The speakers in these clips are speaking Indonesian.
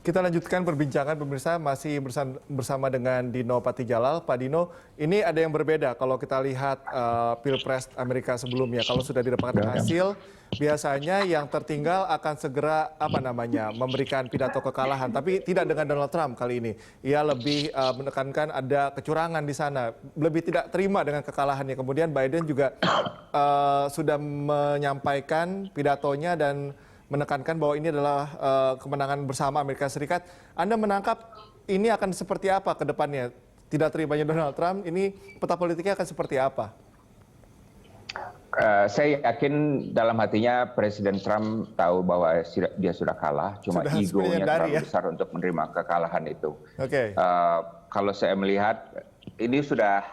Kita lanjutkan perbincangan pemirsa masih bersama dengan Dino Patijalal. Pak Dino, ini ada yang berbeda kalau kita lihat Pilpres Amerika sebelumnya. Kalau sudah didapatkan hasil, biasanya yang tertinggal akan segera memberikan pidato kekalahan. Tapi tidak dengan Donald Trump kali ini. Ia lebih menekankan ada kecurangan di sana, lebih tidak terima dengan kekalahannya. Kemudian Biden juga sudah menyampaikan pidatonya dan menekankan bahwa ini adalah kemenangan bersama Amerika Serikat. Anda menangkap ini akan seperti apa ke depannya? Tidak terimanya Donald Trump, ini peta politiknya akan seperti apa? Saya yakin dalam hatinya Presiden Trump tahu bahwa dia sudah kalah, cuma egonya terlalu besar untuk menerima kekalahan itu. Kalau saya melihat ini sudah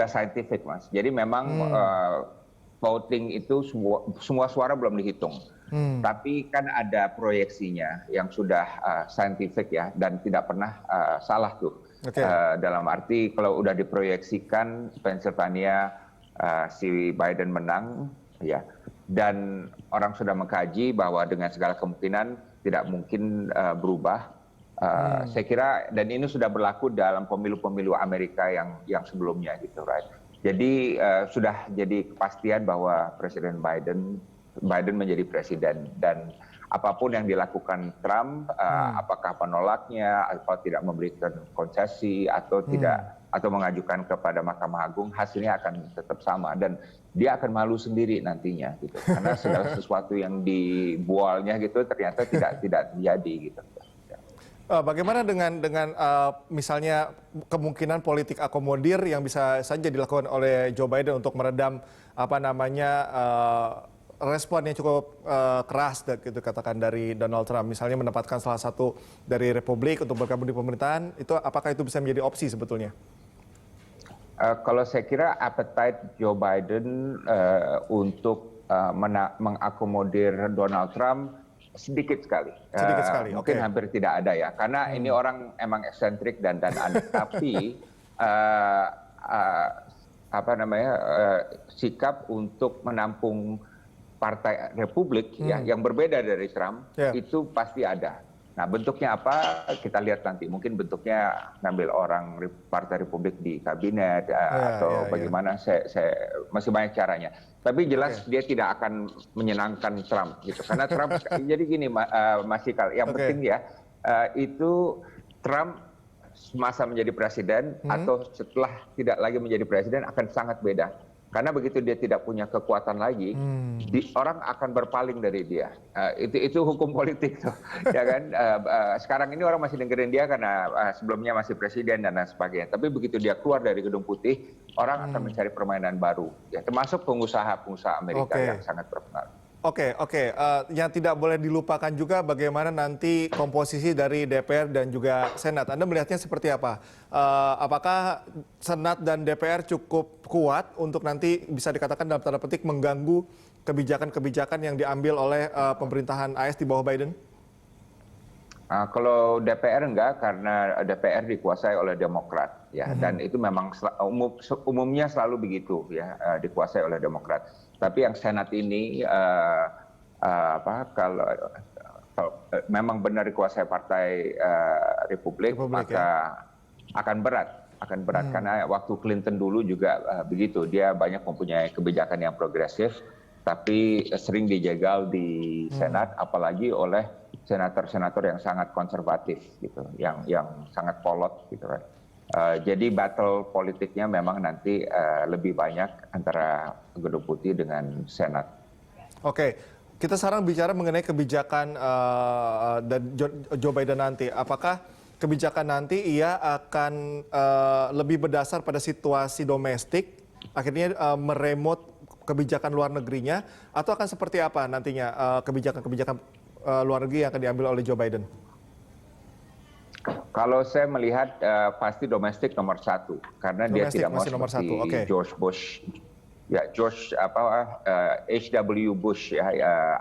scientific, Mas. Jadi memang voting itu semua suara belum dihitung. Tapi kan ada proyeksinya yang sudah scientific ya, dan tidak pernah salah tuh. Dalam arti kalau udah diproyeksikan Pennsylvania si Biden menang, ya, dan orang sudah mengkaji bahwa dengan segala kemungkinan tidak mungkin berubah. Saya kira, dan ini sudah berlaku dalam pemilu-pemilu Amerika yang sebelumnya gitu, right? Jadi sudah jadi kepastian bahwa Presiden Biden menjadi presiden, dan apapun yang dilakukan Trump, apakah menolaknya atau tidak memberikan konsesi atau tidak, atau mengajukan kepada Mahkamah Agung, hasilnya akan tetap sama dan dia akan malu sendiri nantinya gitu. Karena segala sesuatu yang dibualnya gitu ternyata tidak terjadi gitu. Bagaimana dengan misalnya kemungkinan politik akomodir yang bisa saja dilakukan oleh Joe Biden untuk meredam respon yang cukup keras gitu katakan dari Donald Trump, misalnya menempatkan salah satu dari Republik untuk bergabung di pemerintahan, itu apakah itu bisa menjadi opsi sebetulnya? Kalau saya kira appetite Joe Biden untuk mengakomodir Donald Trump sedikit sekali. Mungkin hampir tidak ada ya, karena ini orang emang eksentrik dan aneh. Tapi sikap untuk menampung Partai Republik yang berbeda dari Trump itu pasti ada. Nah, bentuknya apa kita lihat nanti. Mungkin bentuknya ngambil orang Partai Republik di kabinet atau bagaimana. Saya masih banyak caranya. Tapi jelas dia tidak akan menyenangkan Trump gitu. Karena Trump jadi gini Mas Ikal, yang penting ya itu Trump semasa menjadi presiden atau setelah tidak lagi menjadi presiden akan sangat beda. Karena begitu dia tidak punya kekuatan lagi, orang akan berpaling dari dia. Itu hukum politik tuh, ya kan? Sekarang ini orang masih dengerin dia karena sebelumnya masih presiden dan lain sebagainya. Tapi begitu dia keluar dari Gedung Putih, orang akan mencari permainan baru. Ya, termasuk pengusaha-pengusaha Amerika yang sangat berpengaruh. Yang tidak boleh dilupakan juga bagaimana nanti komposisi dari DPR dan juga Senat. Anda melihatnya seperti apa? Apakah Senat dan DPR cukup kuat untuk nanti bisa dikatakan dalam tanda petik mengganggu kebijakan-kebijakan yang diambil oleh pemerintahan AS di bawah Biden? Kalau DPR enggak, karena DPR dikuasai oleh Demokrat, ya, dan itu memang umumnya selalu begitu, ya, dikuasai oleh Demokrat. Tapi yang Senat ini, kalau memang benar dikuasai Partai Republik, maka akan berat karena waktu Clinton dulu juga begitu, dia banyak mempunyai kebijakan yang progresif, tapi sering dijegal di Senat, apalagi oleh senator-senator yang sangat konservatif gitu, yang sangat kolot gitu, right? Jadi battle politiknya memang nanti lebih banyak antara Gedung Putih dengan Senat. Kita sekarang bicara mengenai kebijakan dan Joe Biden nanti. Apakah kebijakan nanti ia akan lebih berdasar pada situasi domestik, akhirnya meremot kebijakan luar negerinya, atau akan seperti apa nantinya kebijakan-kebijakan luar negeri yang akan diambil oleh Joe Biden? Kalau saya melihat pasti domestik nomor satu, karena dia tidak mau seperti George Bush, ya H.W. Bush, ya,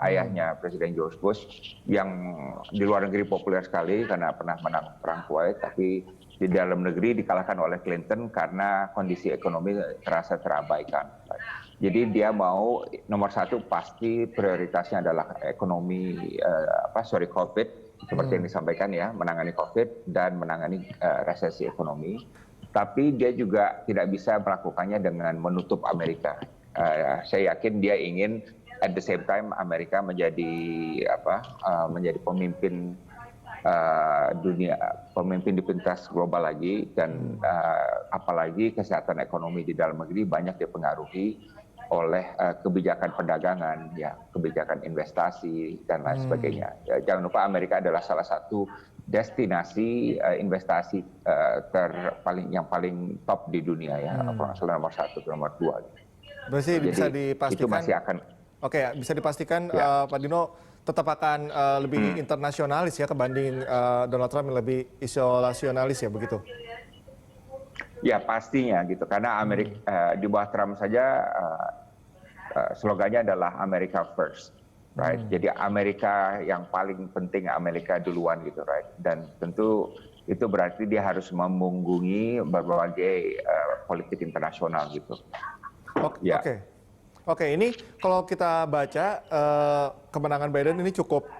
ayahnya Presiden George Bush, yang di luar negeri populer sekali karena pernah menang perang Kuwait, tapi di dalam negeri dikalahkan oleh Clinton karena kondisi ekonomi terasa terabaikan. Jadi dia mau nomor satu pasti prioritasnya adalah ekonomi, COVID, seperti yang disampaikan ya, menangani COVID dan menangani resesi ekonomi. Tapi dia juga tidak bisa melakukannya dengan menutup Amerika. Saya yakin dia ingin at the same time Amerika menjadi menjadi pemimpin dunia, pemimpin di pentas global lagi, dan apalagi kesehatan ekonomi di dalam negeri banyak dipengaruhi oleh kebijakan perdagangan, ya, kebijakan investasi dan lain sebagainya. Ya, jangan lupa Amerika adalah salah satu destinasi investasi yang paling top di dunia ya, nomor 1, nomor 2. Berarti bisa dipastikan. Itu masih akan. Oke, bisa dipastikan ya. Pak Dino tetap akan lebih internasionalis ya kebanding Donald Trump yang lebih isolasionalis ya, begitu? Ya pastinya gitu, karena Amerika di bawah Trump saja slogannya adalah America First, right? Jadi Amerika yang paling penting, Amerika duluan gitu, right? Dan tentu itu berarti dia harus memunggungi berbagai politik internasional gitu. Oke, ini kalau kita baca kemenangan Biden ini cukup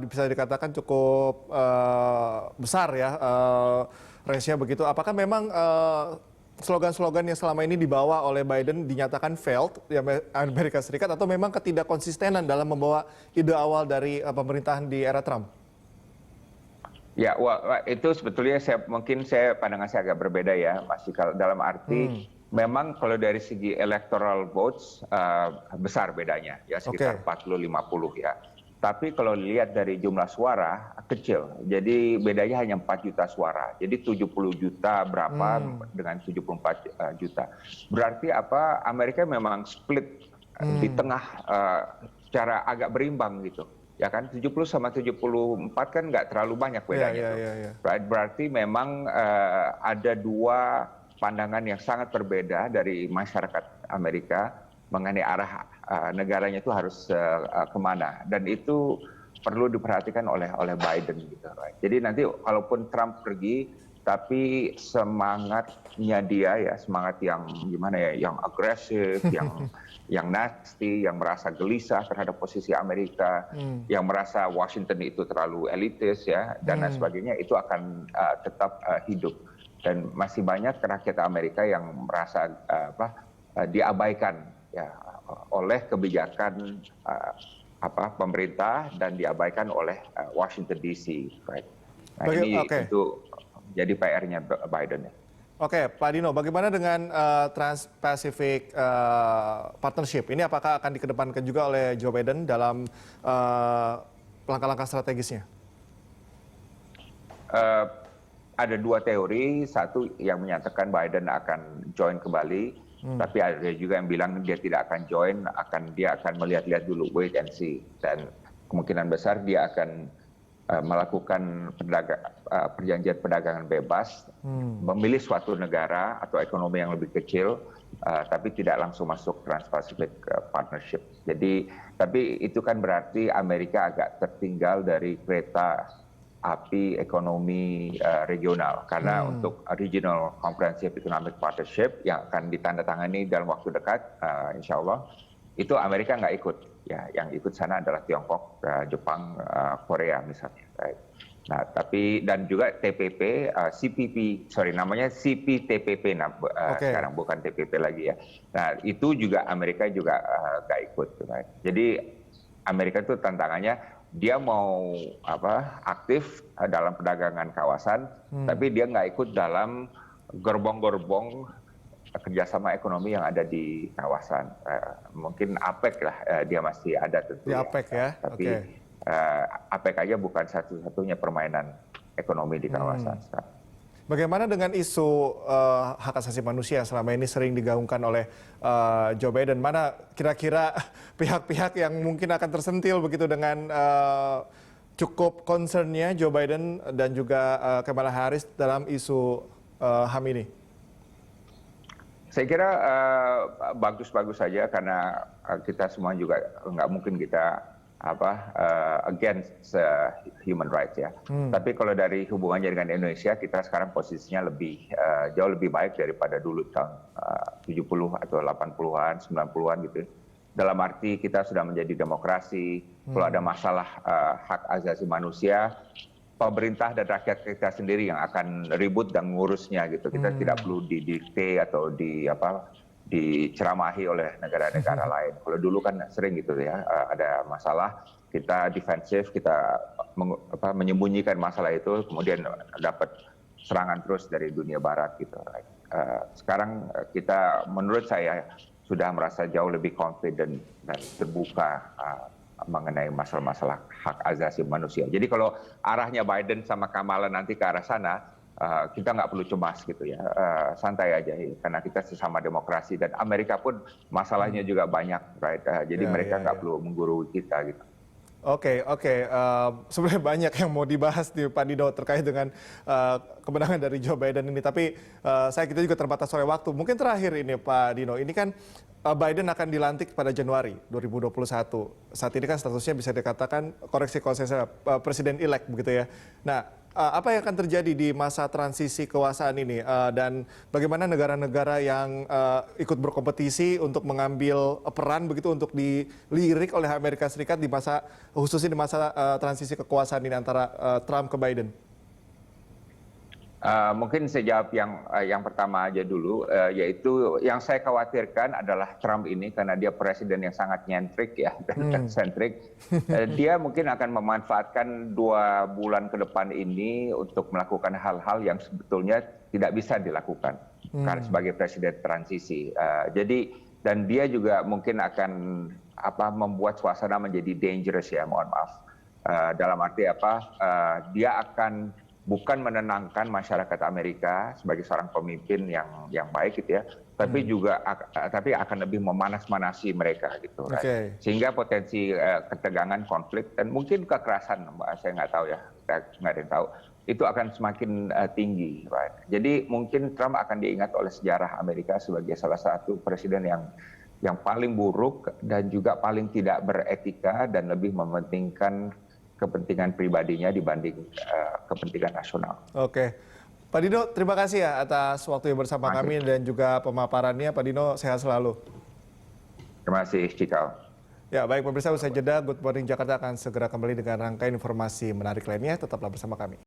bisa dikatakan cukup besar ya, range-nya begitu. Apakah memang slogan-slogan yang selama ini dibawa oleh Biden dinyatakan failed di Amerika Serikat, atau memang ketidakkonsistenan dalam membawa ide awal dari pemerintahan di era Trump? Ya, itu sebetulnya mungkin pandangan saya agak berbeda ya, Mas Cikal, dalam arti memang kalau dari segi electoral votes besar bedanya ya, sekitar 40-50 ya. Tapi kalau lihat dari jumlah suara kecil, jadi bedanya hanya 4 juta suara. Jadi 70 juta berapa dengan 74 juta. Berarti apa? Amerika memang split di tengah secara agak berimbang gitu. Ya kan, 70 sama 74 kan nggak terlalu banyak bedanya. Right? Berarti memang ada dua pandangan yang sangat berbeda dari masyarakat Amerika mengenai arah negaranya itu harus kemana, dan itu perlu diperhatikan oleh Biden gitu. Right? Jadi nanti walaupun Trump pergi, tapi semangatnya dia ya, semangat yang gimana ya, yang agresif, yang nasty, yang merasa gelisah terhadap posisi Amerika, yang merasa Washington itu terlalu elitis ya, dan lain sebagainya, itu akan tetap hidup. Dan masih banyak rakyat Amerika yang merasa diabaikan ya oleh kebijakan pemerintah dan diabaikan oleh Washington DC, right? Nah, ini itu jadi PR-nya Biden ya. Oke, Pak Dino, bagaimana dengan Trans-Pacific Partnership? Ini apakah akan dikedepankan juga oleh Joe Biden dalam langkah-langkah strategisnya? Ada dua teori, satu yang menyatakan Biden akan join kembali. Tapi ada juga yang bilang dia tidak akan join, dia akan melihat-lihat dulu, wait and see, dan kemungkinan besar dia akan melakukan perjanjian perdagangan bebas, memilih suatu negara atau ekonomi yang lebih kecil, tapi tidak langsung masuk Trans-Pacific Partnership. Jadi, tapi itu kan berarti Amerika agak tertinggal dari kereta api ekonomi regional, karena untuk Regional Comprehensive Economic Partnership yang akan ditandatangani dalam waktu dekat, insya Allah, itu Amerika nggak ikut. Ya, yang ikut sana adalah Tiongkok, Jepang, Korea misalnya. Right? Nah, tapi dan juga TPP, namanya CPTPP sekarang, bukan TPP lagi ya. Nah, itu juga Amerika juga nggak ikut. Right? Jadi Amerika itu tantangannya, dia mau aktif dalam perdagangan kawasan, tapi dia nggak ikut dalam gerbong-gerbong kerjasama ekonomi yang ada di kawasan. Mungkin APEC lah, dia masih ada tentu. Di APEC ya. Tapi APEC aja bukan satu-satunya permainan ekonomi di kawasan. Bagaimana dengan isu hak asasi manusia yang selama ini sering digaungkan oleh Joe Biden? Mana kira-kira pihak-pihak yang mungkin akan tersentil begitu dengan cukup concern-nya Joe Biden dan juga Kamala Harris dalam isu HAM ini? Saya kira bagus-bagus saja, karena kita semua juga nggak mungkin kita against human rights ya. Tapi kalau dari hubungannya dengan Indonesia, kita sekarang posisinya jauh lebih baik daripada dulu tahun 70 atau 80-an, 90-an gitu. dalam arti kita sudah menjadi demokrasi. Kalau ada masalah hak asasi manusia, pemerintah dan rakyat kita sendiri yang akan ribut dan ngurusnya gitu. Kita tidak perlu didikte atau diceramahi oleh negara-negara lain. Kalau dulu kan sering gitu ya, ada masalah kita defensif, kita menyembunyikan masalah itu, kemudian dapat serangan terus dari dunia barat gitu. Sekarang kita, menurut saya, sudah merasa jauh lebih confident dan terbuka mengenai masalah-masalah hak asasi manusia. Jadi kalau arahnya Biden sama Kamala nanti ke arah sana, kita nggak perlu cemas gitu ya, santai aja, karena kita sesama demokrasi dan Amerika pun masalahnya juga banyak, right? Jadi mereka nggak perlu menggurui kita gitu. Oke. Sebenarnya banyak yang mau dibahas nih Pak Dino terkait dengan kemenangan dari Joe Biden ini. Tapi kita juga terbatas oleh waktu. Mungkin terakhir ini Pak Dino, ini kan Biden akan dilantik pada Januari 2021. Saat ini kan statusnya bisa dikatakan, koreksi kalau saya salah, presiden-elect begitu ya. Nah, apa yang akan terjadi di masa transisi kekuasaan ini dan bagaimana negara-negara yang ikut berkompetisi untuk mengambil peran begitu untuk dilirik oleh Amerika Serikat di masa, khususnya di masa transisi kekuasaan ini antara Trump ke Biden? Mungkin saya jawab yang pertama aja dulu, yaitu yang saya khawatirkan adalah Trump ini, karena dia presiden yang sangat nyentrik ya, sentrik. Dia mungkin akan memanfaatkan 2 bulan ke depan ini untuk melakukan hal-hal yang sebetulnya tidak bisa dilakukan karena sebagai presiden transisi. Dan dia juga mungkin akan membuat suasana menjadi dangerous ya, mohon maaf. Dalam arti dia akan bukan menenangkan masyarakat Amerika sebagai seorang pemimpin yang baik gitu ya, tapi akan lebih memanas-manasi mereka gitu. Right? Sehingga potensi ketegangan, konflik dan mungkin kekerasan, saya nggak tahu ya, nggak ada yang tahu, itu akan semakin tinggi. Right? Jadi mungkin Trump akan diingat oleh sejarah Amerika sebagai salah satu presiden yang paling buruk dan juga paling tidak beretika dan lebih mementingkan kepentingan pribadinya dibanding kepentingan nasional. Oke. Pak Dino, terima kasih ya atas waktu yang bersama kami dan juga pemaparannya. Pak Dino, sehat selalu. Terima kasih, Cikal. Ya, baik pemirsa, usai jeda, Good Morning Jakarta akan segera kembali dengan rangkaian informasi menarik lainnya. Tetaplah bersama kami.